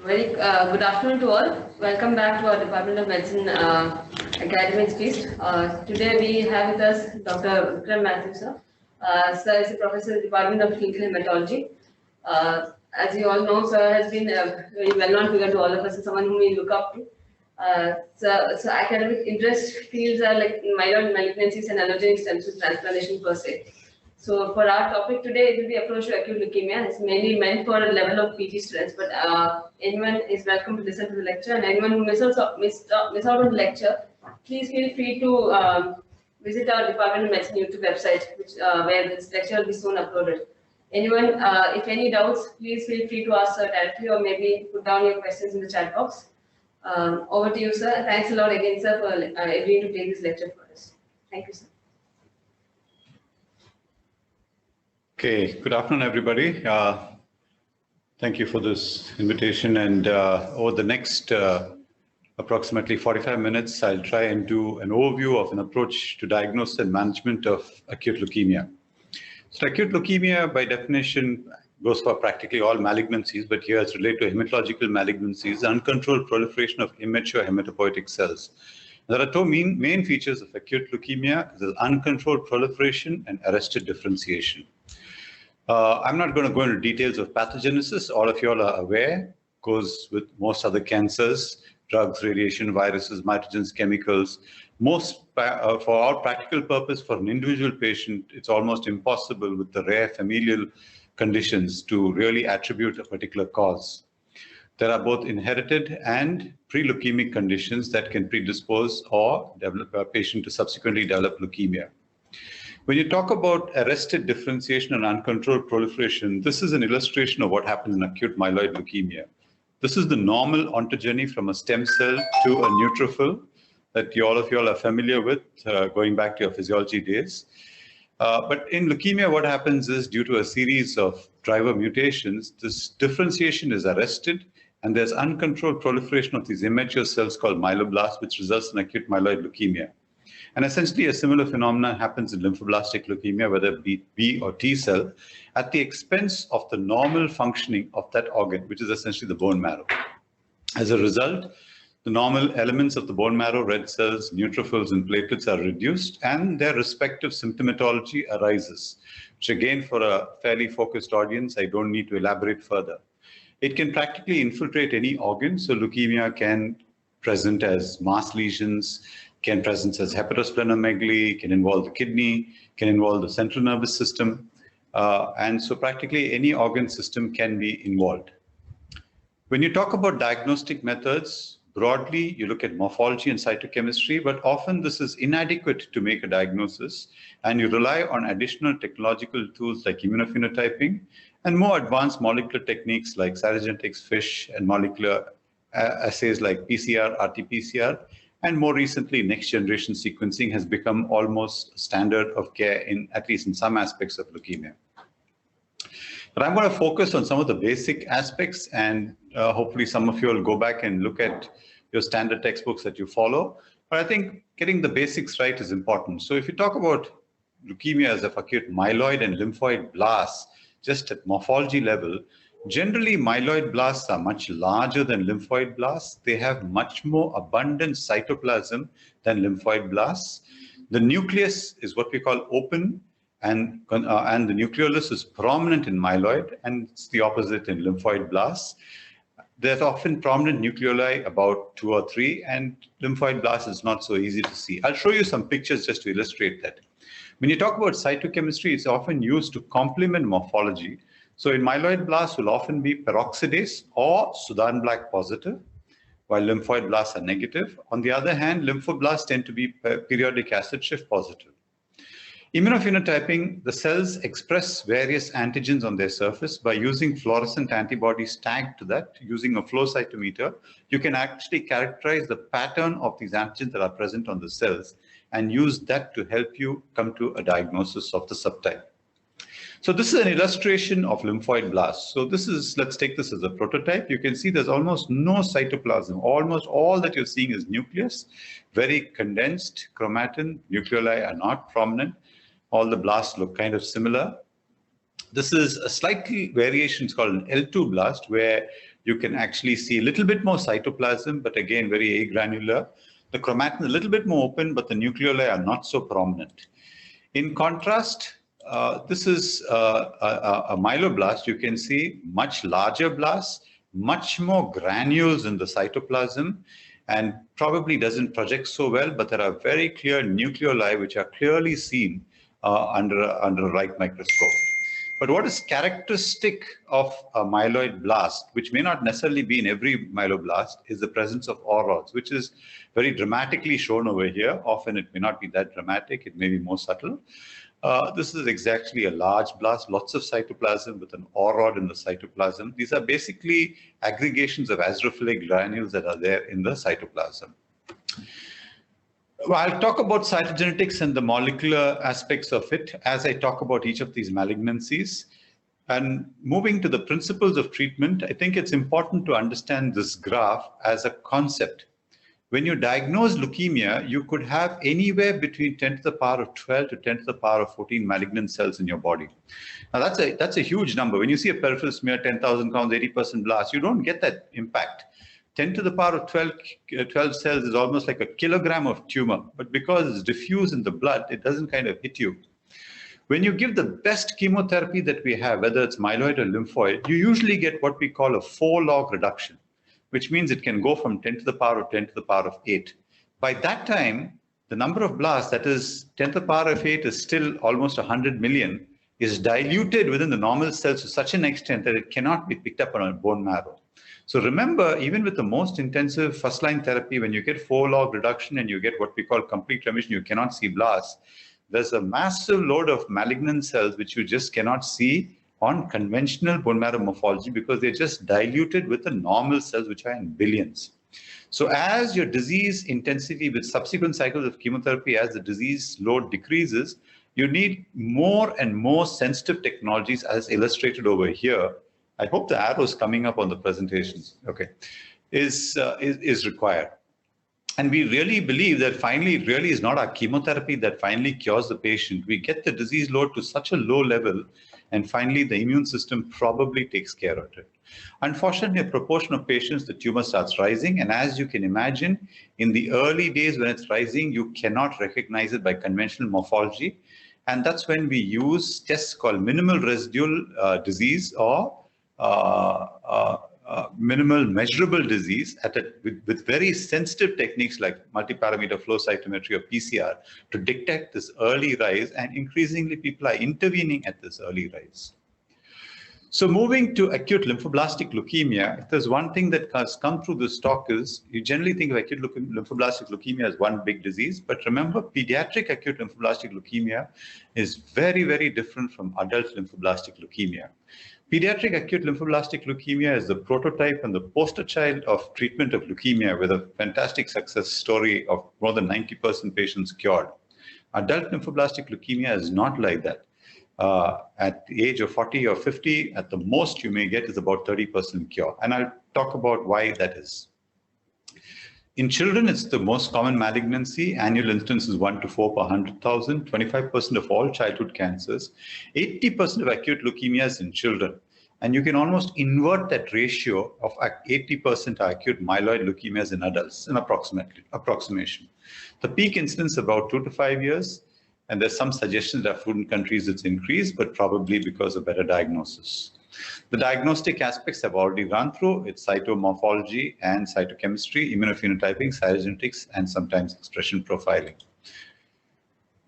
Very good afternoon to all. Welcome back to our Department of Medicine academic feast. Today we have with us Dr. Vikram Mathews, sir. Sir is a professor in the Department of Clinical Hematology. As you all know, sir has been a very well-known figure to all of us and someone whom we look up to. So academic interest fields are like myeloid malignancies and allogeneic stem cell transplantation per se. So for our topic today, it will be approach to acute leukemia. It's mainly meant for a level of PG students, but anyone is welcome to listen to the lecture. And anyone who miss out on the lecture, please feel free to visit our Department of Medicine YouTube website, which where this lecture will be soon uploaded. Anyone, if any doubts, please feel free to ask sir directly, or maybe put down your questions in the chat box. Over to you, sir. Thanks a lot again, sir, for agreeing to take this lecture for us. Thank you, sir. Okay, good afternoon, everybody. Thank you for this invitation. And over the next approximately 45 minutes, I'll try and do an overview of an approach to diagnosis and management of acute leukemia. So acute leukemia, by definition, goes for practically all malignancies, but here it's related to hematological malignancies, uncontrolled proliferation of immature hematopoietic cells. There are two main features of acute leukemia: the uncontrolled proliferation and arrested differentiation. I'm not going to go into details of pathogenesis. All of you all are aware, goes with most other cancers, drugs, radiation, viruses, mutagens, chemicals. For our practical purpose, for an individual patient, it's almost impossible with the rare familial conditions to really attribute a particular cause. There are both inherited and pre-leukemic conditions that can predispose or develop a patient to subsequently develop leukemia. When you talk about arrested differentiation and uncontrolled proliferation, this is an illustration of what happens in acute myeloid leukemia. This is the normal ontogeny from a stem cell to a neutrophil that all of you all are familiar with, going back to your physiology days. But in leukemia, what happens is, due to a series of driver mutations, this differentiation is arrested, and there's uncontrolled proliferation of these immature cells called myeloblasts, which results in acute myeloid leukemia. And essentially, a similar phenomenon happens in lymphoblastic leukemia, whether it be B or T cell, at the expense of the normal functioning of that organ, which is essentially the bone marrow. As a result, the normal elements of the bone marrow, red cells, neutrophils, and platelets are reduced, and their respective symptomatology arises, which again, for a fairly focused audience, I don't need to elaborate further. It can practically infiltrate any organ, so leukemia can present as mass lesions, can present as hepatosplenomegaly, can involve the kidney, can involve the central nervous system, and so practically any organ system can be involved. When you talk about diagnostic methods, broadly, you look at morphology and cytochemistry, but often this is inadequate to make a diagnosis, and you rely on additional technological tools like immunophenotyping and more advanced molecular techniques like cytogenetics, FISH, and molecular assays like PCR, RT-PCR, and more recently, next-generation sequencing has become almost standard of care, at least in some aspects of leukemia. But I'm going to focus on some of the basic aspects, and hopefully some of you will go back and look at your standard textbooks that you follow. But I think getting the basics right is important. So if you talk about leukemia as of acute myeloid and lymphoid blasts, just at morphology level, generally, myeloid blasts are much larger than lymphoid blasts. They have much more abundant cytoplasm than lymphoid blasts. The nucleus is what we call open, and the nucleolus is prominent in myeloid, and it's the opposite in lymphoid blasts. There's often prominent nucleoli, about 2 or 3, and lymphoid blasts is not so easy to see. I'll show you some pictures just to illustrate that. When you talk about cytochemistry, it's often used to complement morphology. So in myeloid blasts will often be peroxidase or Sudan black positive, while lymphoid blasts are negative. On the other hand, lymphoblasts tend to be periodic acid shift positive. Immunophenotyping, the cells express various antigens on their surface. By using fluorescent antibodies tagged to that, using a flow cytometer, you can actually characterize the pattern of these antigens that are present on the cells and use that to help you come to a diagnosis of the subtype. So this is an illustration of lymphoid blasts. So this is, let's take this as a prototype. You can see there's almost no cytoplasm. Almost all that you're seeing is nucleus, very condensed chromatin. Nucleoli are not prominent. All the blasts look kind of similar. This is a slightly variation, it's called an L2 blast, where you can actually see a little bit more cytoplasm, but again, very agranular. The chromatin is a little bit more open, but the nucleoli are not so prominent. In contrast, this is a myeloblast. You can see much larger blasts, much more granules in the cytoplasm, and probably doesn't project so well, but there are very clear nucleoli which are clearly seen under a right microscope. But what is characteristic of a myeloid blast, which may not necessarily be in every myeloblast, is the presence of aurods, which is very dramatically shown over here. Often it may not be that dramatic, it may be more subtle. This is exactly a large blast, lots of cytoplasm with an aurod in the cytoplasm. These are basically aggregations of azrophilic granules that are there in the cytoplasm. Well, I'll talk about cytogenetics and the molecular aspects of it as I talk about each of these malignancies. And moving to the principles of treatment, I think it's important to understand this graph as a concept. When you diagnose leukemia, you could have anywhere between 10 to the power of 12 to 10 to the power of 14 malignant cells in your body. Now, that's a huge number. When you see a peripheral smear, 10,000 counts, 80% blast, you don't get that impact. 10 to the power of 12 cells is almost like a kilogram of tumor, but because it's diffuse in the blood, it doesn't kind of hit you. When you give the best chemotherapy that we have, whether it's myeloid or lymphoid, you usually get what we call a 4-log reduction, which means it can go from 10 to the power of 10 to the power of 8. By that time, the number of blasts, that is 10 to the power of 8 is still almost 100 million, is diluted within the normal cells to such an extent that it cannot be picked up on a bone marrow. So remember, even with the most intensive first-line therapy, when you get 4-log reduction and you get what we call complete remission, you cannot see blasts. There's a massive load of malignant cells which you just cannot see on conventional bone marrow morphology because they're just diluted with the normal cells which are in billions. So as your disease intensity with subsequent cycles of chemotherapy, as the disease load decreases, you need more and more sensitive technologies as illustrated over here. I hope the arrow is coming up on the presentations. Okay, is required. And we really believe that finally it really is not our chemotherapy that finally cures the patient. We get the disease load to such a low level and finally the immune system probably takes care of it. Unfortunately, a proportion of patients, the tumor starts rising. And as you can imagine, in the early days when it's rising, you cannot recognize it by conventional morphology. And that's when we use tests called minimal residual disease or minimal measurable disease with very sensitive techniques like multi-parameter flow cytometry or PCR to detect this early rise, and increasingly people are intervening at this early rise. So moving to acute lymphoblastic leukemia, if there's one thing that has come through this talk is you generally think of acute lymphoblastic leukemia as one big disease, but remember pediatric acute lymphoblastic leukemia is very, very different from adult lymphoblastic leukemia. Pediatric acute lymphoblastic leukemia is the prototype and the poster child of treatment of leukemia with a fantastic success story of more than 90% patients cured. Adult lymphoblastic leukemia is not like that. At the age of 40 or 50, at the most you may get is about 30% cure. And I'll talk about why that is. In children, it's the most common malignancy. Annual incidence is 1 to 4 per 100,000, 25% of all childhood cancers, 80% of acute leukemias in children. And you can almost invert that ratio of 80% acute myeloid leukemias in adults, an approximation. The peak incidence is about 2 to 5 years. And there's some suggestions that food countries it's increased, but probably because of better diagnosis. The diagnostic aspects I've already run through. It's cytomorphology and cytochemistry, immunophenotyping, cytogenetics, and sometimes expression profiling.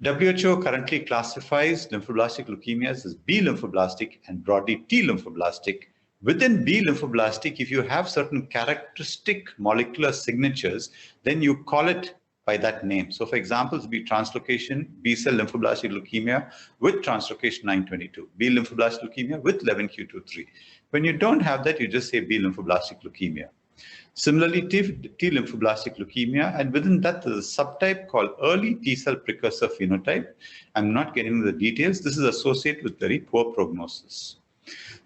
WHO currently classifies lymphoblastic leukemias as B lymphoblastic and broadly T lymphoblastic. Within B lymphoblastic, if you have certain characteristic molecular signatures, then you call it by that name. So for example, it would be translocation B-cell lymphoblastic leukemia with translocation 922, B lymphoblastic leukemia with 11q23. When you don't have that, you just say B lymphoblastic leukemia. Similarly, T lymphoblastic leukemia, and within that, there's a subtype called early T-cell precursor phenotype. I'm not getting into the details. This is associated with very poor prognosis.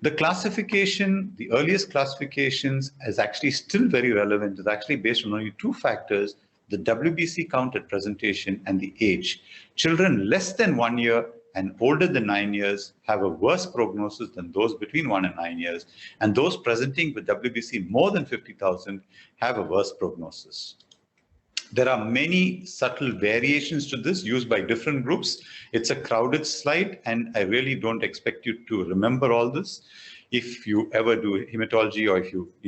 The classification, the earliest classifications is actually still very relevant. It's actually based on only 2 factors, the WBC count at presentation and the age. Children less than 1 year and older than 9 years have a worse prognosis than those between 1 and 9 years, and those presenting with WBC more than 50,000 have a worse prognosis. There are many subtle variations to this used by different groups. It's a crowded slide, and I really don't expect you to remember all this. If you ever do hematology, or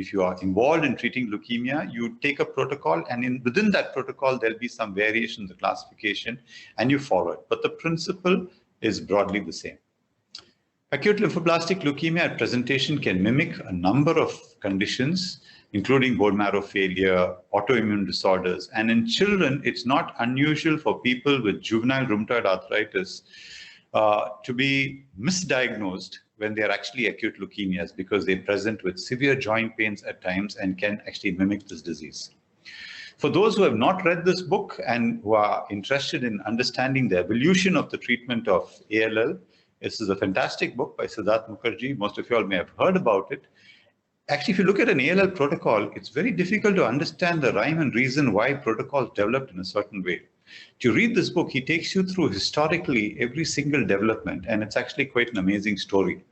if you are involved in treating leukemia, you take a protocol, and within that protocol, there'll be some variation in the classification, and you follow it. But the principle is broadly the same. Acute lymphoblastic leukemia at presentation can mimic a number of conditions, including bone marrow failure, autoimmune disorders. And in children, it's not unusual for people with juvenile rheumatoid arthritis to be misdiagnosed when they are actually acute leukemias, because they present with severe joint pains at times and can actually mimic this disease. For those who have not read this book and who are interested in understanding the evolution of the treatment of ALL, this is a fantastic book by Siddharth Mukherjee. Most of you all may have heard about it. Actually, if you look at an ALL protocol, it's very difficult to understand the rhyme and reason why protocols developed in a certain way. To read this book, he takes you through historically every single development, and it's actually quite an amazing story.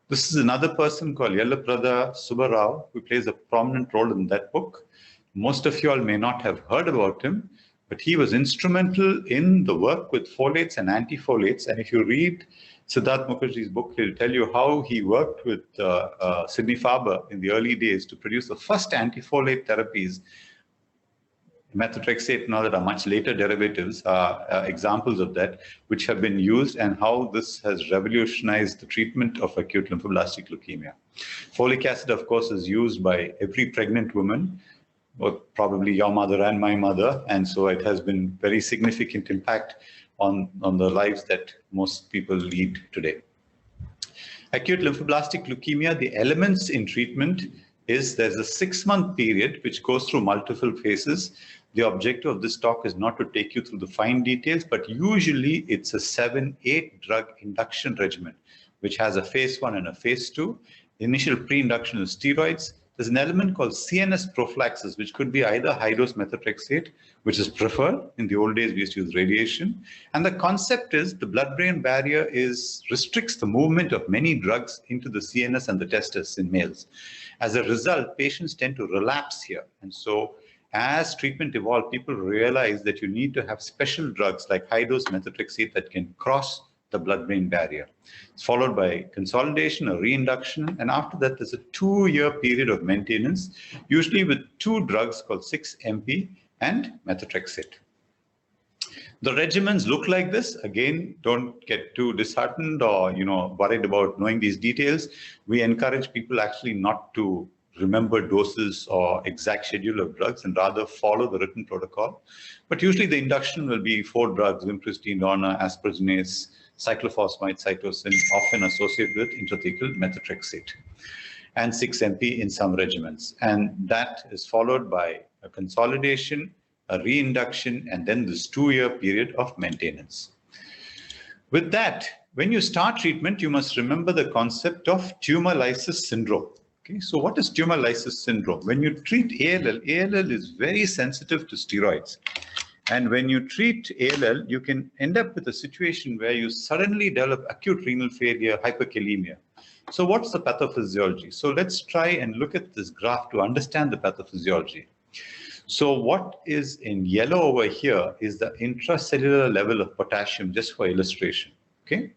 This is another person called Yellaprada Subbarao, who plays a prominent role in that book. Most of you all may not have heard about him, but he was instrumental in the work with folates and antifolates. And if you read Siddharth Mukherjee's book, he'll tell you how he worked with Sidney Farber in the early days to produce the first antifolate therapies. Methotrexate and all that are much later derivatives, examples of that, which have been used, and how this has revolutionized the treatment of acute lymphoblastic leukemia. Folic acid, of course, is used by every pregnant woman, probably your mother and my mother, and so it has been very significant impact on the lives that most people lead today. Acute lymphoblastic leukemia, the elements in treatment is there's a 6-month period which goes through multiple phases. The objective of this talk is not to take you through the fine details, but usually it's a 7-8 drug induction regimen, which has a phase 1 and a phase 2. The initial pre-induction is steroids. There's an element called CNS prophylaxis, which could be either high-dose methotrexate, which is preferred. In the old days, we used to use radiation. And the concept is the blood-brain barrier restricts the movement of many drugs into the CNS and the testis in males. As a result, patients tend to relapse here. And so as treatment evolved, people realized that you need to have special drugs like high-dose methotrexate that can cross the blood-brain barrier. It's followed by consolidation or reinduction, and after that there's a 2-year period of maintenance, usually with 2 drugs called 6-MP and methotrexate. The regimens look like this. Again, don't get too disheartened or worried about knowing these details. We encourage people actually not to remember doses or exact schedule of drugs, and rather follow the written protocol. But usually the induction will be 4 drugs: vincristine, dona, asparaginase, cyclophosphamide, cytosine, often associated with intrathecal methotrexate, and 6-MP in some regimens. And that is followed by a consolidation, a reinduction, and then this 2-year period of maintenance. With that, when you start treatment, you must remember the concept of tumorlysis syndrome. Okay, so what is tumorlysis syndrome? When you treat ALL is very sensitive to steroids. And when you treat ALL, you can end up with a situation where you suddenly develop acute renal failure, hyperkalemia. So what's the pathophysiology? So let's try and look at this graph to understand the pathophysiology. So what is in yellow over here is the intracellular level of potassium, just for illustration, okay?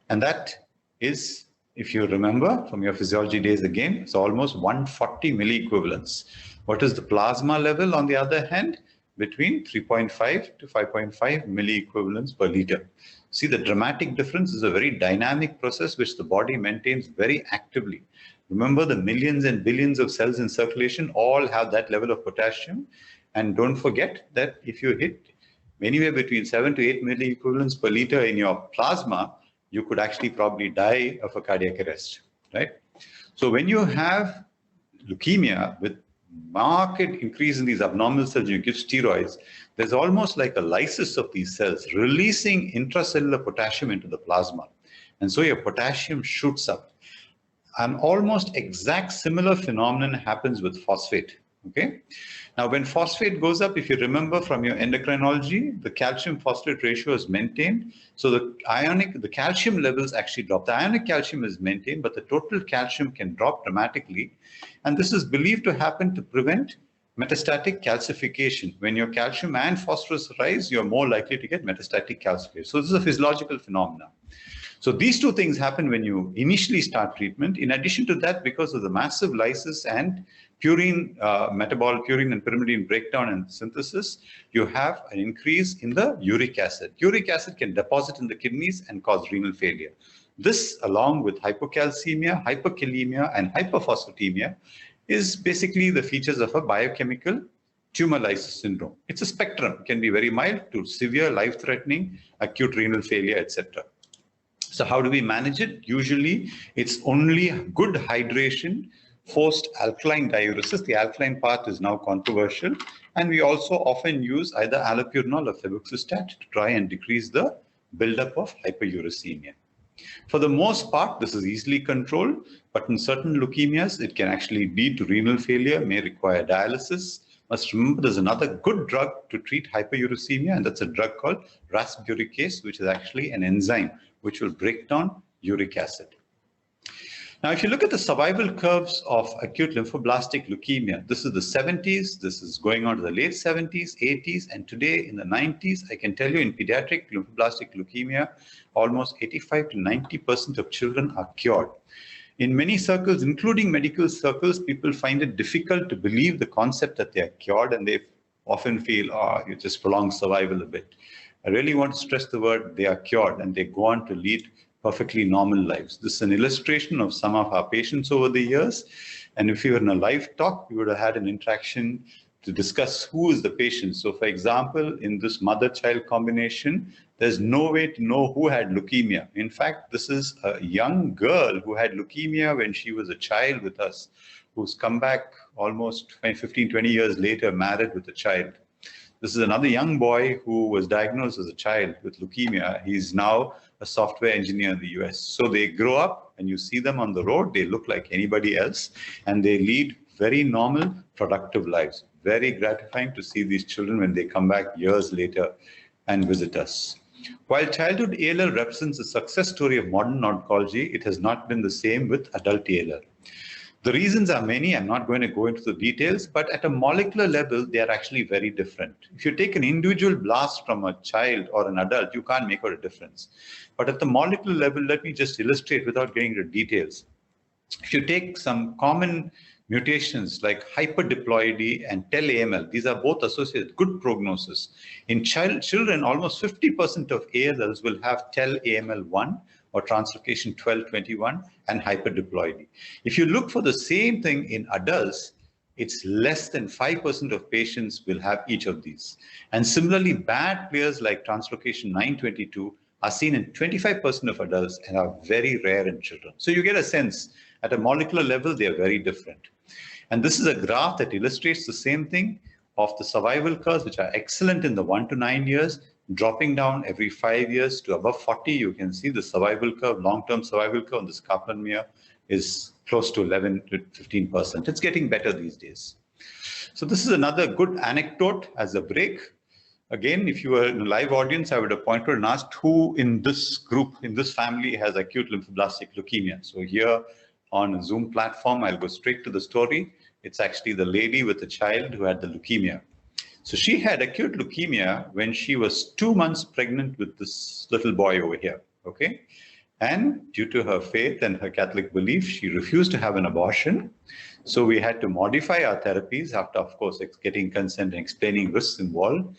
And that is, if you remember from your physiology days again, it's almost 140 milliequivalents. What is the plasma level, on the other hand? Between 3.5 to 5.5 milliequivalents per liter. See, the dramatic difference is a very dynamic process which the body maintains very actively. Remember, the millions and billions of cells in circulation all have that level of potassium. And don't forget that if you hit anywhere between 7 to 8 milliequivalents per liter in your plasma, you could actually probably die of a cardiac arrest, right? So when you have leukemia with marked increase in these abnormal cells, you give steroids, there's almost like a lysis of these cells, releasing intracellular potassium into the plasma. And so your potassium shoots up. An almost exact similar phenomenon happens with phosphate. Okay. Now, when phosphate goes up, if you remember from your endocrinology, the calcium phosphate ratio is maintained. So the calcium levels actually drop. The ionic calcium is maintained, but the total calcium can drop dramatically. And this is believed to happen to prevent metastatic calcification. When your calcium and phosphorus rise, you're more likely to get metastatic calcification. So this is a physiological phenomenon. So these two things happen when you initially start treatment. In addition to that, because of the massive lysis and purine, metabolic purine and pyrimidine breakdown and synthesis, you have an increase in the uric acid. Uric acid can deposit in the kidneys and cause renal failure. This, along with hypocalcemia, hyperkalemia, and hyperphosphatemia, is basically the features of a biochemical tumorlysis syndrome. It's a spectrum. It can be very mild to severe, life-threatening, acute renal failure, etc. So how do we manage it? Usually, it's only good hydration, forced alkaline diuresis. The alkaline part is now controversial. And we also often use either allopurinol or febuxostat to try and decrease the buildup of hyperuricemia. For the most part, this is easily controlled, but in certain leukemias, it can actually lead to renal failure, may require dialysis. Must remember there's another good drug to treat hyperuricemia, and that's a drug called rasburicase, which is actually an enzyme which will break down uric acid. Now, if you look at the survival curves of acute lymphoblastic leukemia, this is the 70s, this is going on to the late 70s, 80s, and today in the 90s, I can tell you in pediatric lymphoblastic leukemia, almost 85 to 90% of children are cured. In many circles, including medical circles, people find it difficult to believe the concept that they are cured, and they often feel, oh, you just prolong survival a bit. I really want to stress the word they are cured, and they go on to lead perfectly normal lives. This is an illustration of some of our patients over the years. And if you were in a live talk, we would have had an interaction to discuss who is the patient. So for example, in this mother-child combination, there's no way to know who had leukemia. In fact, this is a young girl who had leukemia when she was a child with us, who's come back almost 15, 20 years later, married with a child. This is another young boy who was diagnosed as a child with leukemia. He's now a software engineer in the US. So they grow up and you see them on the road, they look like anybody else, and they lead very normal, productive lives. Very gratifying to see these children when they come back years later and visit us. While childhood ALL represents a success story of modern oncology, it has not been the same with adult ALL. The reasons are many. I'm not going to go into the details, but at a molecular level, they are actually very different. If you take an individual blast from a child or an adult, you can't make out a difference. But at the molecular level, let me just illustrate without getting into details. If you take some common mutations like hyperdiploidy and TEL AML, these are both associated with good prognosis. In children, almost 50% of ALLs will have TEL AML1 or translocation 1221 and hyperdiploidy. If you look for the same thing in adults, it's less than 5% of patients will have each of these. And similarly, bad players like translocation 922 are seen in 25% of adults and are very rare in children. So you get a sense, at a molecular level, they are very different. And this is a graph that illustrates the same thing of the survival curves, which are excellent in the 1 to 9 years, dropping down every 5 years to above 40. You can see the survival curve, long-term survival curve on this Kaplan-Meier is close to 11 to 15%. It's getting better these days. So this is another good anecdote as a break. Again, if you were in a live audience, I would have pointed and asked who in this group, in this family, has acute lymphoblastic leukemia. So here on a Zoom platform, I'll go straight to the story. It's actually the lady with the child who had the leukemia. So she had acute leukemia when she was 2 months pregnant with this little boy over here, okay? And due to her faith and her Catholic belief, she refused to have an abortion. So we had to modify our therapies after, of course, getting consent and explaining risks involved.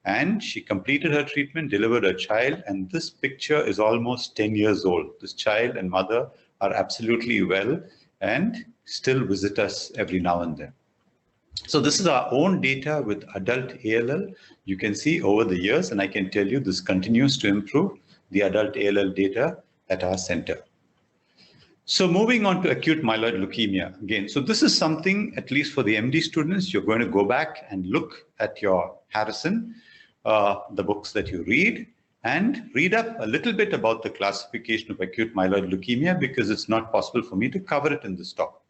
And she completed her treatment, delivered a child, and this picture is almost 10 years old. This child and mother are absolutely well and still visit us every now and then. So this is our own data with adult ALL. You can see over the years, and I can tell you this continues to improve, the adult ALL data at our center. So moving on to acute myeloid leukemia again. So this is something, at least for the MD students, you're going to go back and look at your Harrison, the books that you read, and read up a little bit about the classification of acute myeloid leukemia, because it's not possible for me to cover it in this talk.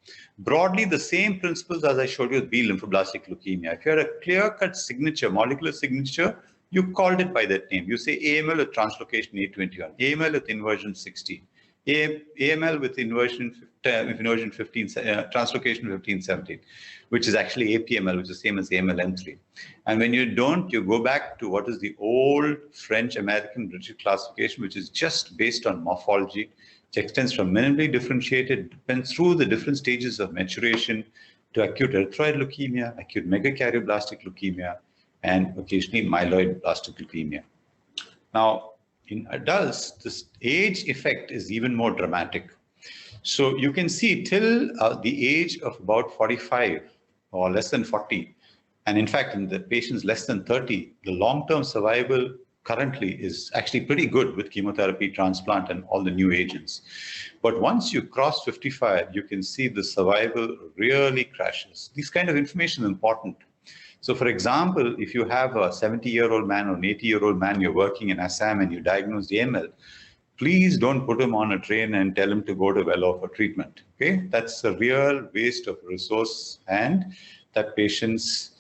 Broadly, the same principles as I showed you with B lymphoblastic leukemia. If you had a clear-cut signature, molecular signature, you called it by that name. You say AML with translocation 821, AML with inversion 16, AML with inversion 15, translocation 1517, which is actually APML, which is the same as AML M3. And when you don't, you go back to what is the old French, American, British classification, which is just based on morphology, which extends from minimally differentiated, depends through the different stages of maturation to acute erythroid leukemia, acute megakaryoblast leukemia, and occasionally myeloid blastic leukemia. Now, in adults, this age effect is even more dramatic. So you can see till the age of about 45 or less than 40, and in fact, in the patients less than 30, the long-term survival currently is actually pretty good with chemotherapy, transplant, and all the new agents. But once you cross 55, you can see the survival really crashes. This kind of information is important. So for example, if you have a 70-year-old man or an 80-year-old man, you're working in Assam and you diagnose AML, please don't put him on a train and tell him to go to Vellore for treatment. Okay, that's a real waste of resource and that patient's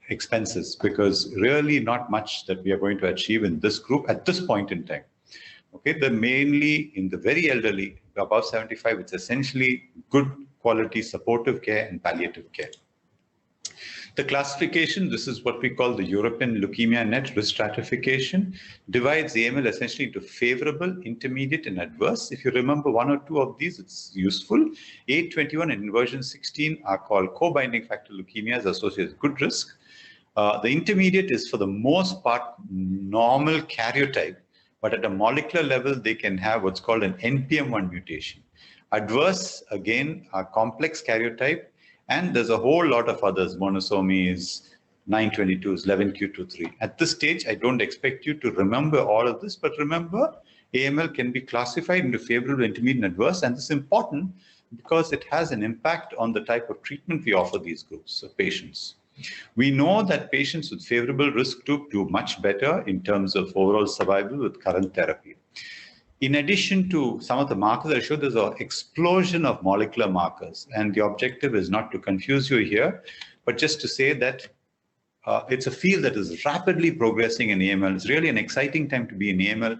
expenses, because really not much that we are going to achieve in this group at this point in time. Okay, they're mainly in the very elderly, above 75, it's essentially good quality supportive care and palliative care. The classification, this is what we call the European Leukemia Net risk stratification, divides AML essentially into favorable, intermediate, and adverse. If you remember one or two of these, it's useful. 821 and inversion 16 are called co-binding factor leukemias associated with good risk. The intermediate is for the most part normal karyotype, but at a molecular level, they can have what's called an NPM1 mutation. Adverse, again, are complex karyotype, and there's a whole lot of others, monosomies, 922s, 11q23. At this stage, I don't expect you to remember all of this, but remember, AML can be classified into favorable, intermediate, and adverse, and this is important because it has an impact on the type of treatment we offer these groups of patients. We know that patients with favorable risk group do much better in terms of overall survival with current therapy. In addition to some of the markers I showed, there's an explosion of molecular markers. And the objective is not to confuse you here, but just to say that it's a field that is rapidly progressing in AML. It's really an exciting time to be in AML,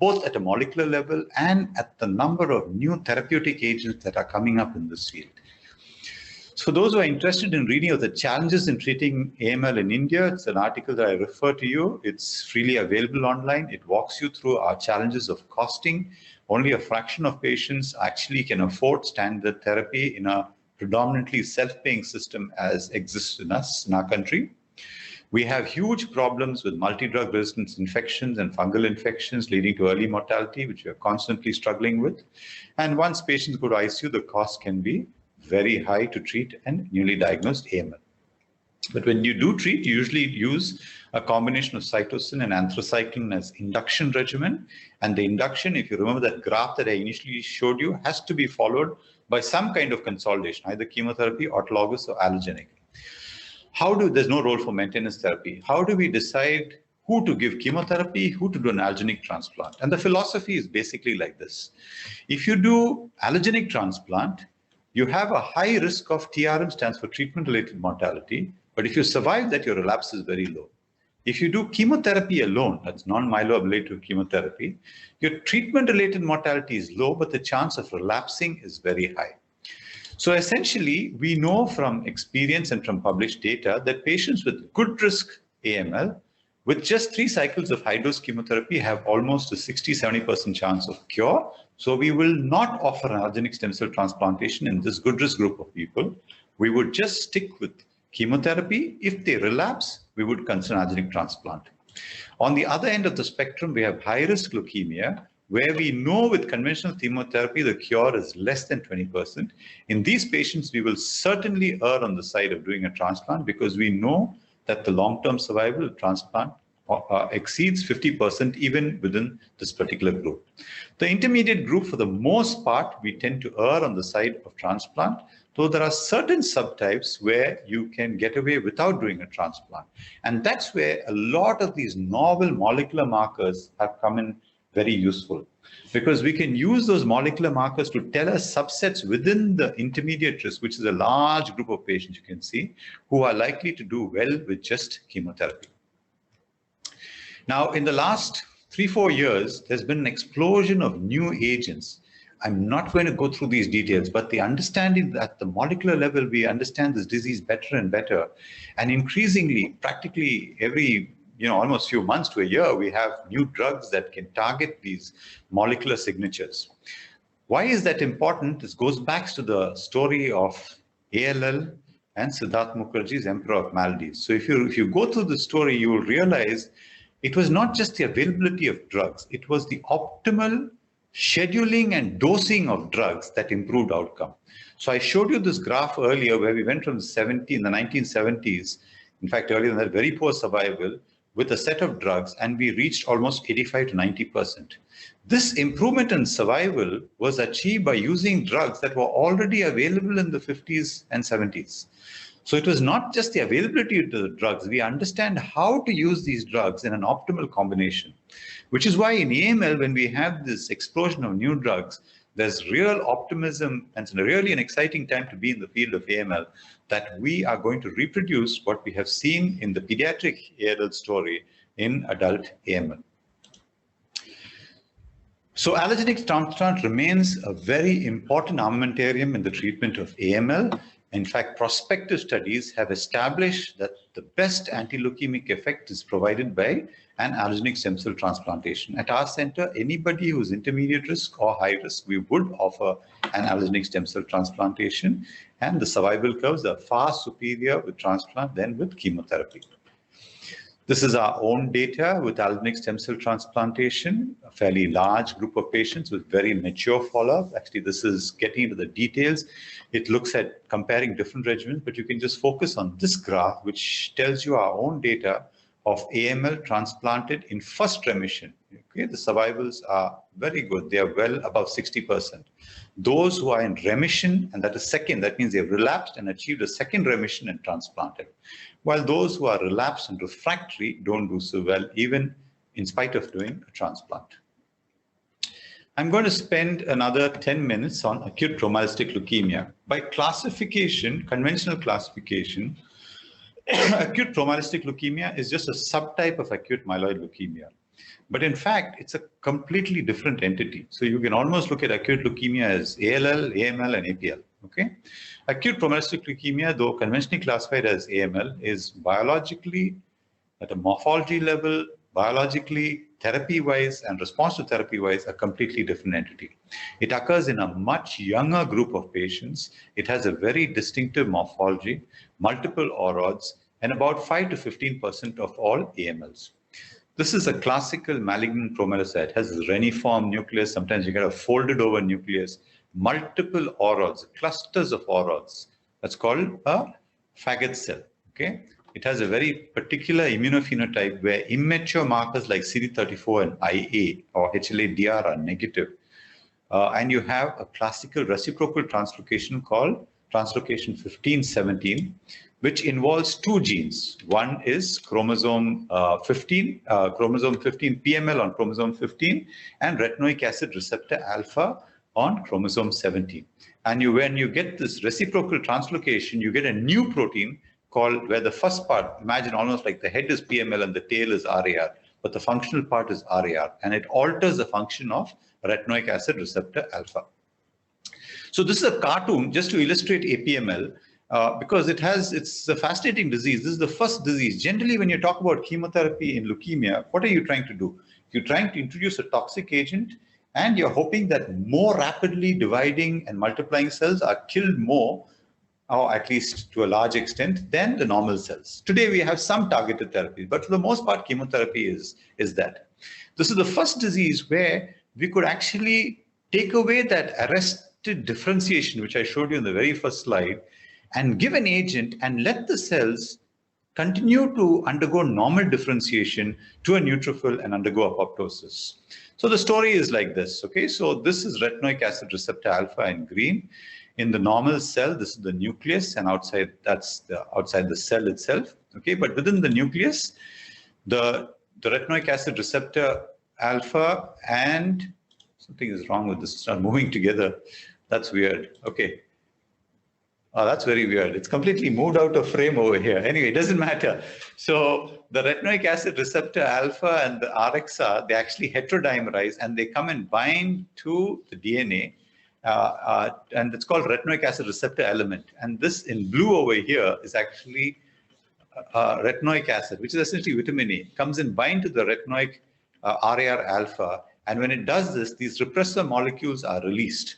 both at a molecular level and at the number of new therapeutic agents that are coming up in this field. So for those who are interested in reading of the challenges in treating AML in India, it's an article that I refer to you. It's freely available online. It walks you through our challenges of costing. Only a fraction of patients actually can afford standard therapy in a predominantly self-paying system as exists in our country. We have huge problems with multi-drug resistance infections and fungal infections leading to early mortality, which we are constantly struggling with. And once patients go to ICU, the cost can be very high to treat and newly diagnosed AML. But when you do treat, you usually use a combination of cytosine and anthracycline as induction regimen. And the induction, if you remember that graph that I initially showed you, has to be followed by some kind of consolidation, either chemotherapy, autologous, or allogeneic. There's no role for maintenance therapy. How do we decide who to give chemotherapy, who to do an allogeneic transplant? And the philosophy is basically like this. If you do allogeneic transplant, you have a high risk of TRM, stands for treatment-related mortality, but if you survive that, your relapse is very low. If you do chemotherapy alone, that's non-myeloablative chemotherapy, your treatment-related mortality is low, but the chance of relapsing is very high. So essentially, we know from experience and from published data that patients with good risk AML, with just 3 cycles of high-dose chemotherapy, have almost a 60-70% chance of cure. So we will not offer an allogeneic stem cell transplantation in this good risk group of people. We would just stick with chemotherapy. If they relapse, we would consider allogeneic transplant. On the other end of the spectrum, we have high-risk leukemia, where we know with conventional chemotherapy, the cure is less than 20%. In these patients, we will certainly err on the side of doing a transplant because we know that the long-term survival of transplant exceeds 50% even within this particular group. The intermediate group, for the most part, we tend to err on the side of transplant. though there are certain subtypes where you can get away without doing a transplant. And that's where a lot of these novel molecular markers have come in very useful, because we can use those molecular markers to tell us subsets within the intermediate risk, which is a large group of patients you can see, who are likely to do well with just chemotherapy. Now, in the last 3-4 years, there's been an explosion of new agents. I'm not going to go through these details, but the understanding that at the molecular level, we understand this disease better and better. And increasingly, practically every almost few months to a year, we have new drugs that can target these molecular signatures. Why is that important? This goes back to the story of ALL and Siddharth Mukherjee's Emperor of Maldives. So if you go through the story, you will realize it was not just the availability of drugs, it was the optimal scheduling and dosing of drugs that improved outcome. So I showed you this graph earlier where we went from in the 1970s, in fact, earlier than that, very poor survival, with a set of drugs, and we reached almost 85 to 90%. This improvement in survival was achieved by using drugs that were already available in the 50s and 70s. So it was not just the availability of the drugs, we understand how to use these drugs in an optimal combination, which is why in AML, when we have this explosion of new drugs, there's real optimism, and it's really an exciting time to be in the field of AML, that we are going to reproduce what we have seen in the pediatric ALL story in adult AML. So allogeneic transplant remains a very important armamentarium in the treatment of AML. In fact, prospective studies have established that the best anti-leukemic effect is provided by an allogeneic stem cell transplantation. At our center, anybody who's intermediate risk or high risk, we would offer an allogeneic stem cell transplantation, and the survival curves are far superior with transplant than with chemotherapy. This is our own data with allogeneic stem cell transplantation, a fairly large group of patients with very mature follow-up. Actually, this is getting into the details. It looks at comparing different regimens, but you can just focus on this graph, which tells you our own data of AML transplanted in first remission. Okay, the survivals are very good. They are well above 60%. Those who are in remission, and that is second, that means they've relapsed and achieved a second remission and transplanted. While those who are relapsed and refractory don't do so well, even in spite of doing a transplant. I'm going to spend another 10 minutes on acute promyelocytic leukemia. By classification, conventional classification, acute promyelocytic leukemia is just a subtype of acute myeloid leukemia. But in fact, it's a completely different entity. So you can almost look at acute leukemia as ALL, AML, and APL. Okay? Acute promyelocytic leukemia, though conventionally classified as AML, is biologically, at a morphology level, biologically, therapy-wise, and response to therapy-wise, a completely different entity. It occurs in a much younger group of patients. It has a very distinctive morphology, multiple orods, and about 5 to 15% of all AMLs. This is a classical malignant promyelocyte. It has a reniform nucleus. Sometimes you get a folded over nucleus, multiple orods, clusters of orods. That's called a faggot cell. Okay? It has a very particular immunophenotype where immature markers like CD34 and IA or HLA-DR are negative. And you have a classical reciprocal translocation called translocation 15-17, which involves two genes. One is chromosome 15 PML on chromosome 15, and retinoic acid receptor alpha on chromosome 17. And when you get this reciprocal translocation, you get a new protein called, where the first part, imagine almost like the head is PML and the tail is RAR, but the functional part is RAR, and it alters the function of retinoic acid receptor alpha. So this is a cartoon just to illustrate APML, because it's a fascinating disease. This is the first disease. Generally, when you talk about chemotherapy in leukemia, what are you trying to do? You're trying to introduce a toxic agent, and you're hoping that more rapidly dividing and multiplying cells are killed more, or at least to a large extent, than the normal cells. Today, we have some targeted therapies, but for the most part, chemotherapy is that. This is the first disease where we could actually take away that arrested differentiation, which I showed you in the very first slide, and give an agent and let the cells continue to undergo normal differentiation to a neutrophil and undergo apoptosis. So the story is like this, okay? So this is retinoic acid receptor alpha in green. In the normal cell, this is the nucleus, and outside that's outside the cell itself. Okay, but within the nucleus, the retinoic acid receptor alpha and something is wrong with this. It's not moving together. That's weird. Okay. Oh, that's very weird. It's completely moved out of frame over here. Anyway, it doesn't matter. So the retinoic acid receptor alpha and the RXR, they actually heterodimerize and they come and bind to the DNA. And it's called retinoic acid receptor element. And this in blue over here is actually retinoic acid, which is essentially vitamin A, comes and bind to the retinoic RAR alpha. And when it does this, these repressor molecules are released.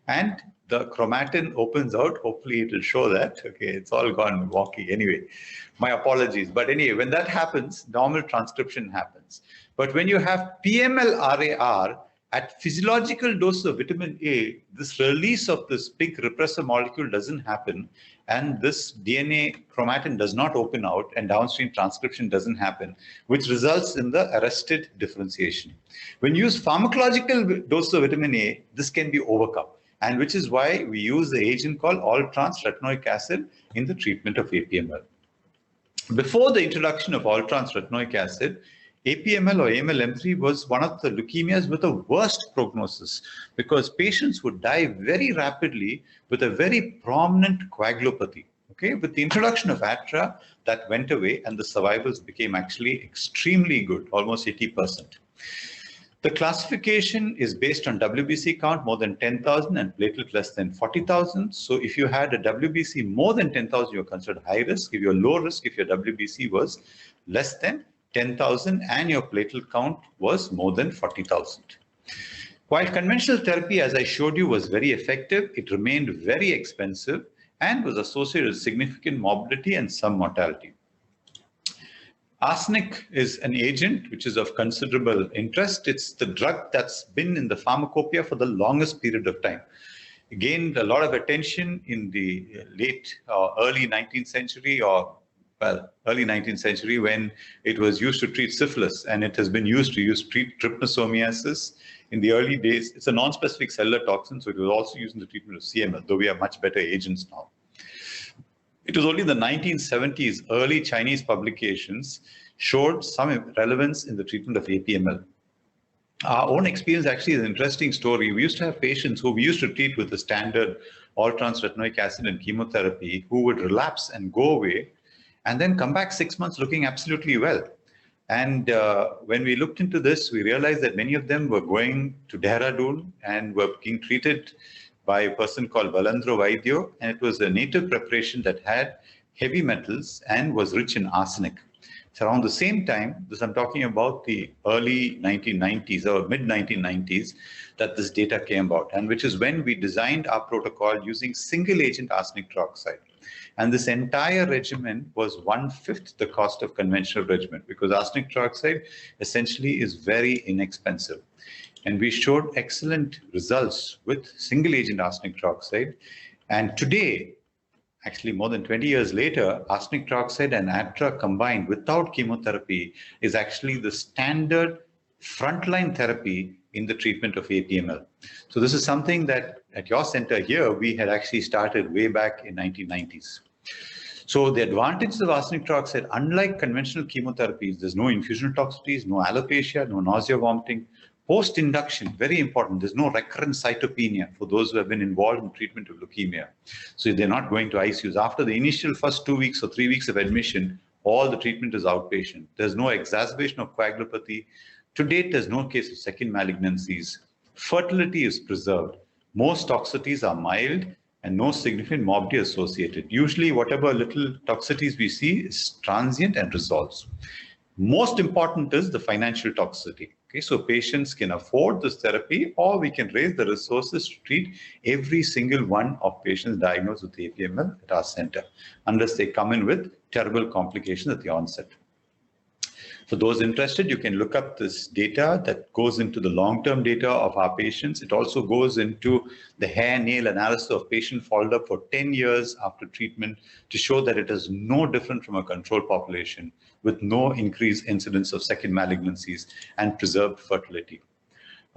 And the chromatin opens out. Hopefully it will show that. Okay, it's all gone wonky. Anyway, my apologies. But anyway, when that happens, normal transcription happens. But when you have PML-RAR at physiological dose of vitamin A, this release of this big repressor molecule doesn't happen. And this DNA chromatin does not open out and downstream transcription doesn't happen, which results in the arrested differentiation. When you use pharmacological dose of vitamin A, this can be overcome. And which is why we use the agent called all-trans retinoic acid in the treatment of APML. Before the introduction of all-trans retinoic acid, APML or AML-M3 was one of the leukemias with the worst prognosis because patients would die very rapidly with a very prominent coagulopathy. Okay, with the introduction of ATRA, that went away and the survivals became actually extremely good, almost 80%. The classification is based on WBC count more than 10,000 and platelet less than 40,000. So if you had a WBC more than 10,000, you're considered high risk. If you're low risk, if your WBC was less than 10,000 and your platelet count was more than 40,000. While conventional therapy, as I showed you, was very effective, it remained very expensive and was associated with significant morbidity and some mortality. Arsenic is an agent which is of considerable interest. It's the drug that's been in the pharmacopoeia for the longest period of time. It gained a lot of attention in the late or early 19th century early 19th century when it was used to treat syphilis, and it has been used to treat trypanosomiasis. In the early days, it's a non-specific cellular toxin, so it was also used in the treatment of CML, though we have much better agents now. It was only in the 1970s, early Chinese publications showed some relevance in the treatment of APML. Our own experience actually is an interesting story. We used to have patients who we used to treat with the standard all-trans retinoic acid and chemotherapy who would relapse and go away and then come back 6 months looking absolutely well. And when we looked into this, we realized that many of them were going to Dehradun and were being treated by a person called Valandro Vaidyo, and it was a native preparation that had heavy metals and was rich in arsenic. It's around the same time, this I'm talking about the early 1990s or mid-1990s, that this data came about, and which is when we designed our protocol using single-agent arsenic trioxide. And this entire regimen was 1/5 the cost of conventional regimen because arsenic trioxide essentially is very inexpensive. And we showed excellent results with single-agent arsenic trioxide. And today, actually more than 20 years later, arsenic trioxide and ATRA combined without chemotherapy is actually the standard frontline therapy in the treatment of APML. So this is something that at your center here, we had actually started way back in 1990s. So the advantages of arsenic trioxide, unlike conventional chemotherapies, there's no infusional toxicities, no alopecia, no nausea, vomiting. Post-induction, very important, there's no recurrent cytopenia for those who have been involved in treatment of leukemia. So they're not going to ICUs. After the initial first 2 weeks or 3 weeks of admission, all the treatment is outpatient. There's no exacerbation of coagulopathy. To date, there's no case of second malignancies. Fertility is preserved. Most toxicities are mild and no significant morbidity associated. Usually, whatever little toxicities we see is transient and resolves. Most important is the financial toxicity. Okay, so patients can afford this therapy, or we can raise the resources to treat every single one of patients diagnosed with APML at our center, unless they come in with terrible complications at the onset. For those interested, you can look up this data that goes into the long-term data of our patients. It also goes into the hair nail analysis of patient followed up for 10 years after treatment to show that it is no different from a control population with no increased incidence of second malignancies and preserved fertility.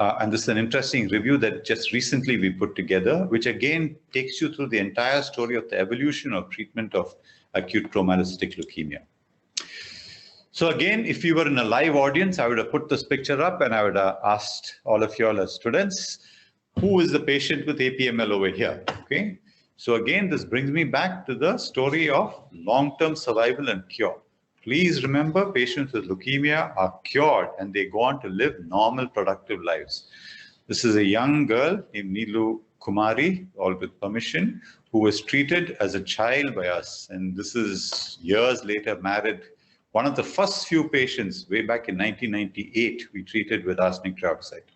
And this is an interesting review that just recently we put together, which again takes you through the entire story of the evolution of treatment of acute promyelocytic leukemia. So again, if you were in a live audience, I would have put this picture up and I would have asked all of you all as students, who is the patient with APML over here? Okay. So again, this brings me back to the story of long-term survival and cure. Please remember, patients with leukemia are cured and they go on to live normal, productive lives. This is a young girl named Neelu Kumari, all with permission, who was treated as a child by us. And this is years later, married. One of the first few patients way back in 1998, we treated with arsenic trioxide.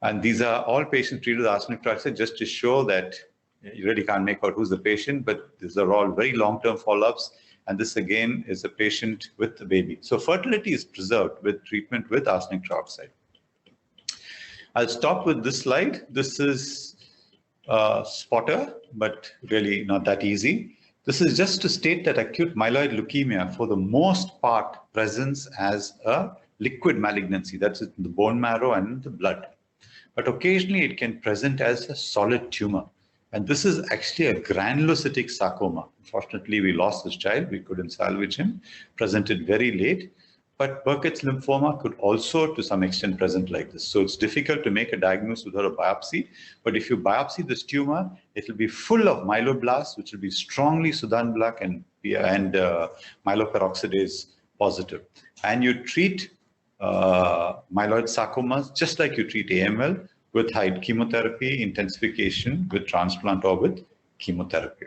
And these are all patients treated with arsenic trioxide just to show that you really can't make out who's the patient, but these are all very long-term follow-ups. And this again is a patient with the baby. So fertility is preserved with treatment with arsenic trioxide. I'll stop with this slide. This is spotter, but really not that easy. This is just to state that acute myeloid leukemia, for the most part, presents as a liquid malignancy. That's in the bone marrow and the blood. But occasionally it can present as a solid tumor. And this is actually a granulocytic sarcoma. Unfortunately, we lost this child. We couldn't salvage him. Presented very late. But Burkitt's lymphoma could also, to some extent, present like this. So it's difficult to make a diagnosis without a biopsy. But if you biopsy this tumor, it will be full of myeloblasts, which will be strongly Sudan black and myeloperoxidase positive. And you treat myeloid sarcomas just like you treat AML, with high chemotherapy, intensification, with transplant or with chemotherapy.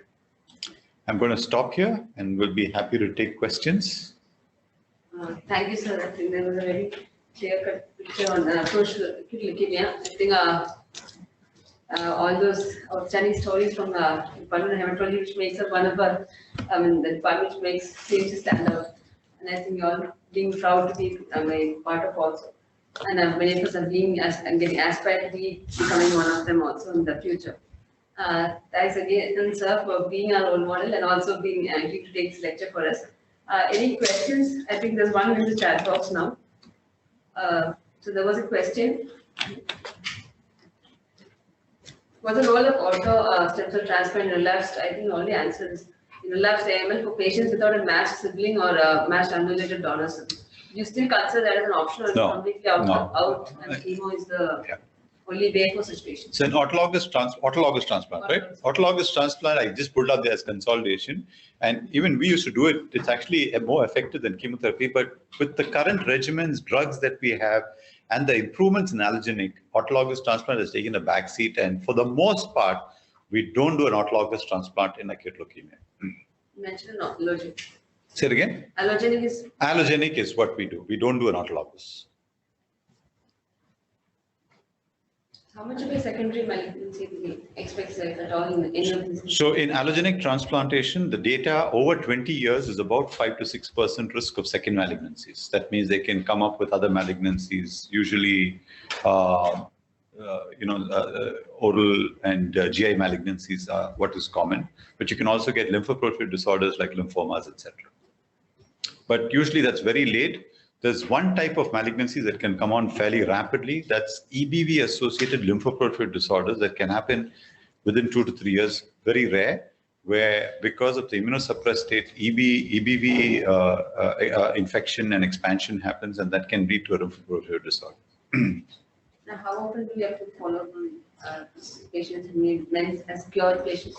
I'm going to stop here and we'll be happy to take questions. Thank you, sir. I think there was a very clear-cut picture on acute leukemia. I think all those outstanding stories from the Department of Hematology, which makes up one of our, the department which seems to stand out. And I think you're all being proud to be a part of also. And many of us are being and getting aspired to be becoming one of them also in the future. Thanks again, sir, for being our role model and also being agreed to take this lecture for us. Any questions? I think there's one in the chat box now. So there was a question. What's the role of auto stem cell transplant in relapsed? I think only answer is in relapsed AML for patients without a matched sibling or a matched unrelated donors. You still consider that as an option or completely out and chemo is the only way for such patients? So an autologous transplant, right? Autologous transplant, I just put out there as consolidation. And even we used to do it. It's actually more effective than chemotherapy. But with the current regimens, drugs that we have, and the improvements in allogeneic, autologous transplant has taken a back seat. And for the most part, we don't do an autologous transplant in acute leukemia. You mentioned an allogeneic. Say it again? Allogenic is what we do. We don't do an autologous. How much of a secondary malignancy do we expect at all in any of these? So in allogenic transplantation, the data over 20 years is about 5 to 6% risk of second malignancies. That means they can come up with other malignancies, usually oral and GI malignancies are what is common. But you can also get lymphoproliferative disorders like lymphomas, etc. But usually that's very late. There's one type of malignancy that can come on fairly rapidly. That's EBV-associated lymphoproliferative disorders that can happen within 2 to 3 years, very rare, where because of the immunosuppressed state, EBV infection and expansion happens, and that can lead to a lymphoproliferative disorder. Now, how often do we have to follow up on patients who need as cured patients?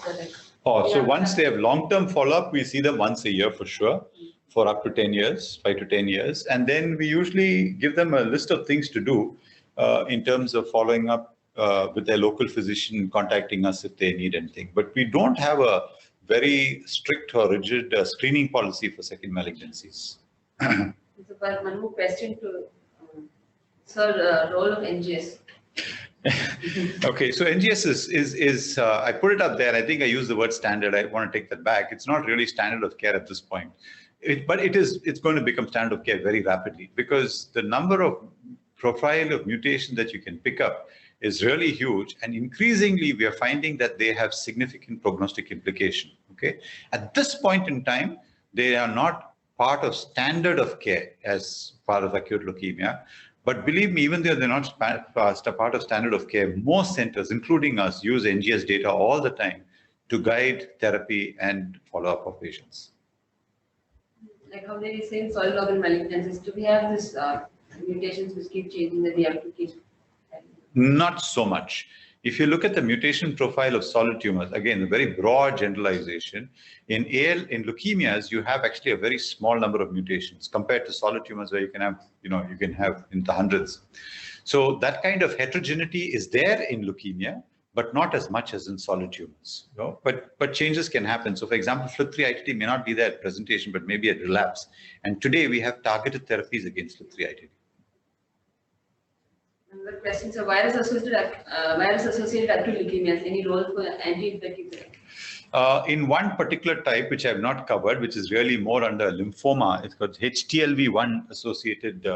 So once they have long-term follow-up, we see them once a year for sure, for up to 10 years, 5 to 10 years. And then we usually give them a list of things to do in terms of following up with their local physician, contacting us if they need anything. But we don't have a very strict or rigid screening policy for second malignancies. One more question to Sir, role of NGS. Okay, so NGS is I put it up there. I think I used the word standard. I want to take that back. It's not really standard of care at this point, but it's going to become standard of care very rapidly because the number of profile of mutations that you can pick up is really huge, and increasingly we are finding that they have significant prognostic implication. Okay, at this point in time, they are not part of standard of care as part of acute leukemia. But believe me, even though they're not a part of standard of care, most centers, including us, use NGS data all the time to guide therapy and follow-up of patients. Like how they say in solid organ malignancies, do we have this mutations which keep changing that we have to keep? Not so much. If you look at the mutation profile of solid tumors, again, a very broad generalization. In leukemias, you have actually a very small number of mutations compared to solid tumors where you can have, you can have in the hundreds. So that kind of heterogeneity is there in leukemia, but not as much as in solid tumors. But changes can happen. So for example, FLT3-ITD may not be there at presentation, but maybe at relapse. And today we have targeted therapies against FLT3-ITD. Another question, so virus-associated acute leukemias, any role for anti-infective therapy? In one particular type, which I have not covered, which is really more under lymphoma, it's called HTLV1 associated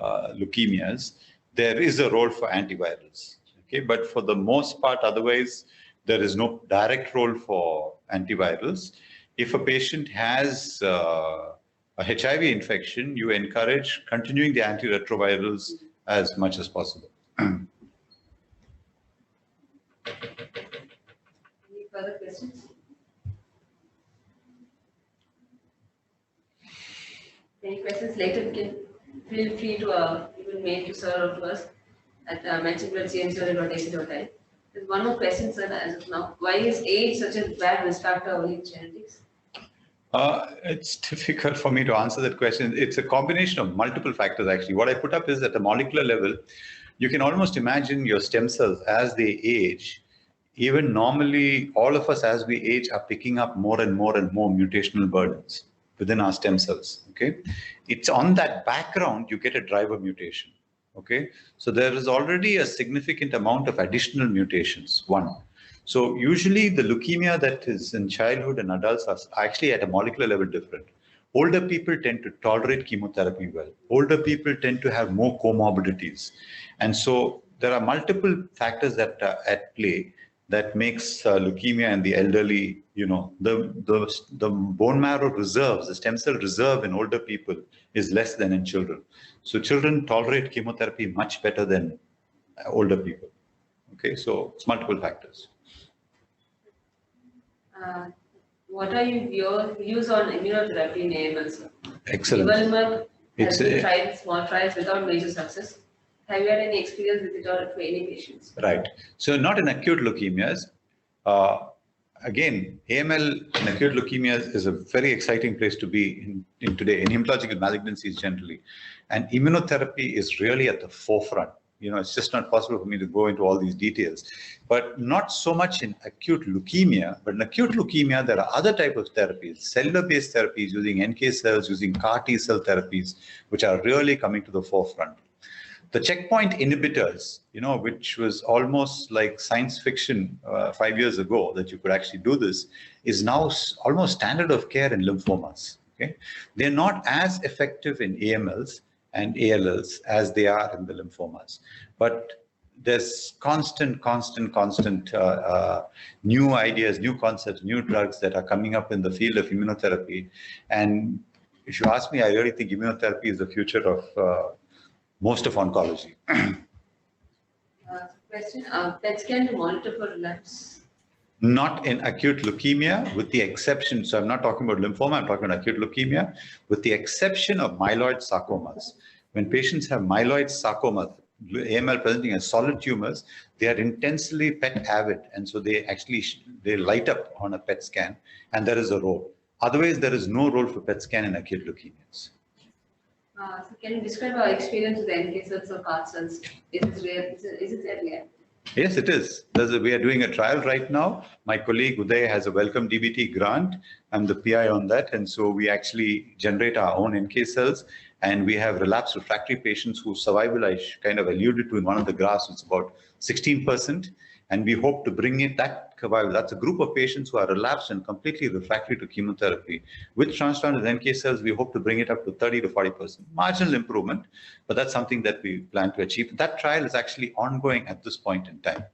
leukemias, there is a role for antivirals. Okay, but for the most part, otherwise, there is no direct role for antivirals. If a patient has a HIV infection, you encourage continuing the antiretrovirals as much as possible. Any further questions? Any questions later? You can feel free to even mail to sir or to us at mention.cmc.ac.in. There's one more question, sir, as of now. Why is age such a bad risk factor only in genetics? It's difficult for me to answer that question. It's a combination of multiple factors, actually. What I put up is at the molecular level, you can almost imagine your stem cells as they age. Even normally, all of us as we age are picking up more and more and more mutational burdens within our stem cells. Okay, it's on that background you get a driver mutation. Okay, so there is already a significant amount of additional mutations. One. So usually the leukemia that is in childhood and adults are actually at a molecular level different. Older people tend to tolerate chemotherapy well. Older people tend to have more comorbidities. And so there are multiple factors that are at play that makes leukemia in the elderly, the bone marrow reserves, the stem cell reserve in older people is less than in children. So children tolerate chemotherapy much better than older people. Okay, so it's multiple factors. What are your views on immunotherapy in AML, sir? Excellent. Nivolumab has been tried small trials without major success. Have you had any experience with it or for any patients? Right. So not in acute leukemias. Again, AML in acute leukemias is a very exciting place to be in today, in hematological malignancies generally. And immunotherapy is really at the forefront. It's just not possible for me to go into all these details, but not so much in acute leukemia. But in acute leukemia, there are other types of therapies, cellular-based therapies using NK cells, using CAR T cell therapies, which are really coming to the forefront. The checkpoint inhibitors, which was almost like science fiction 5 years ago, that you could actually do this, is now almost standard of care in lymphomas. Okay, they're not as effective in AMLs and ALLs as they are in the lymphomas. But there's constant new ideas, new concepts, new drugs that are coming up in the field of immunotherapy. And if you ask me, I really think immunotherapy is the future of most of oncology. Question, PET scan to monitor for relapse? Not in acute leukemia, with the exception, so I'm not talking about lymphoma, I'm talking about acute leukemia, with the exception of myeloid sarcomas. When patients have myeloid sarcoma, AML presenting as solid tumors, they are intensely PET avid, and so they light up on a PET scan, and there is a role. Otherwise, there is no role for PET scan in acute leukemias. So can you describe our experience with NK cells or CAR cells? Is it rare? Yes, it is. We are doing a trial right now. My colleague Uday has a Welcome DBT grant. I'm the PI on that. And so we actually generate our own NK cells. And we have relapsed refractory patients whose survival I kind of alluded to in one of the graphs. It's about 16%. And we hope to bring it that survival. That's a group of patients who are relapsed and completely refractory to chemotherapy. With transplanted NK cells, we hope to bring it up to 30 to 40%. Marginal improvement, but that's something that we plan to achieve. That trial is actually ongoing at this point in time.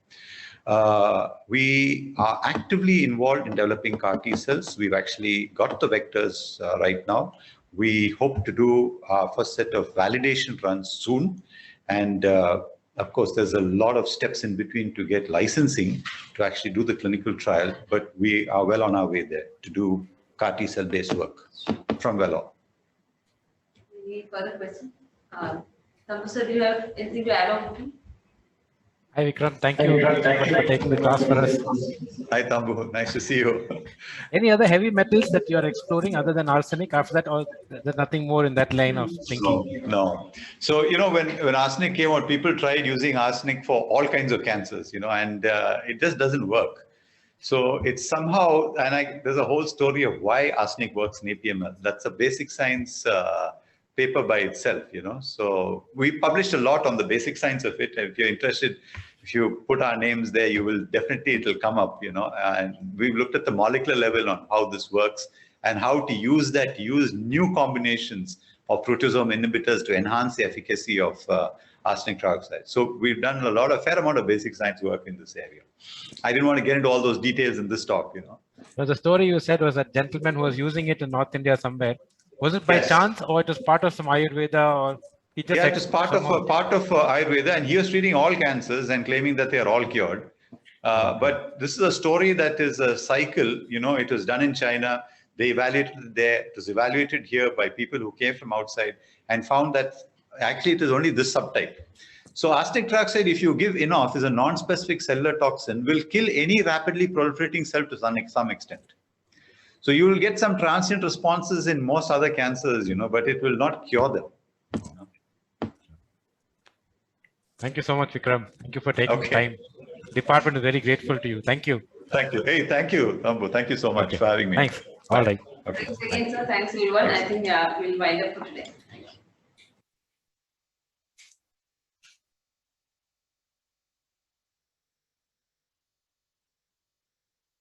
We are actively involved in developing CAR T cells. We've actually got the vectors right now. we hope to do our first set of validation runs soon. And of course, there's a lot of steps in between to get licensing to actually do the clinical trial, but we are well on our way there to do CAR T-cell based work from Vellore. Any further questions? Tambu sir, do you have anything to add on? Hi Vikram, thank you very much for taking the class for us. Hi Tambu, nice to see you. Any other heavy metals that you are exploring other than arsenic? After that, or there's nothing more in that line of thinking? No. So, when arsenic came out, people tried using arsenic for all kinds of cancers, and it just doesn't work. So it's somehow, and there's a whole story of why arsenic works in APML. That's a basic science paper by itself, So we published a lot on the basic science of it. If you're interested, if you put our names there, it'll come up, and we've looked at the molecular level on how this works and how to use new combinations of proteasome inhibitors to enhance the efficacy of arsenic trioxide. So we've done a fair amount of basic science work in this area. I didn't want to get into all those details in this talk, So the story you said was a gentleman who was using it in North India somewhere. Was it by chance, or it was part of some Ayurveda, or he just? Yeah, it was part of Ayurveda, and he was treating all cancers and claiming that they are all cured. But this is a story that is a cycle. It was done in China. They evaluated it there. It was evaluated here by people who came from outside and found that actually it is only this subtype. So arsenic trioxide, if you give enough, is a non-specific cellular toxin, will kill any rapidly proliferating cell to some extent. So you will get some transient responses in most other cancers, but it will not cure them. Thank you so much, Vikram. Thank you for taking time. Department is very grateful to you. Thank you. Thank you. Hey, thank you, Tambu. Thank you so much for having me. Thanks. All right. Thanks again, sir. Thanks, everyone. I think we'll wind up for today.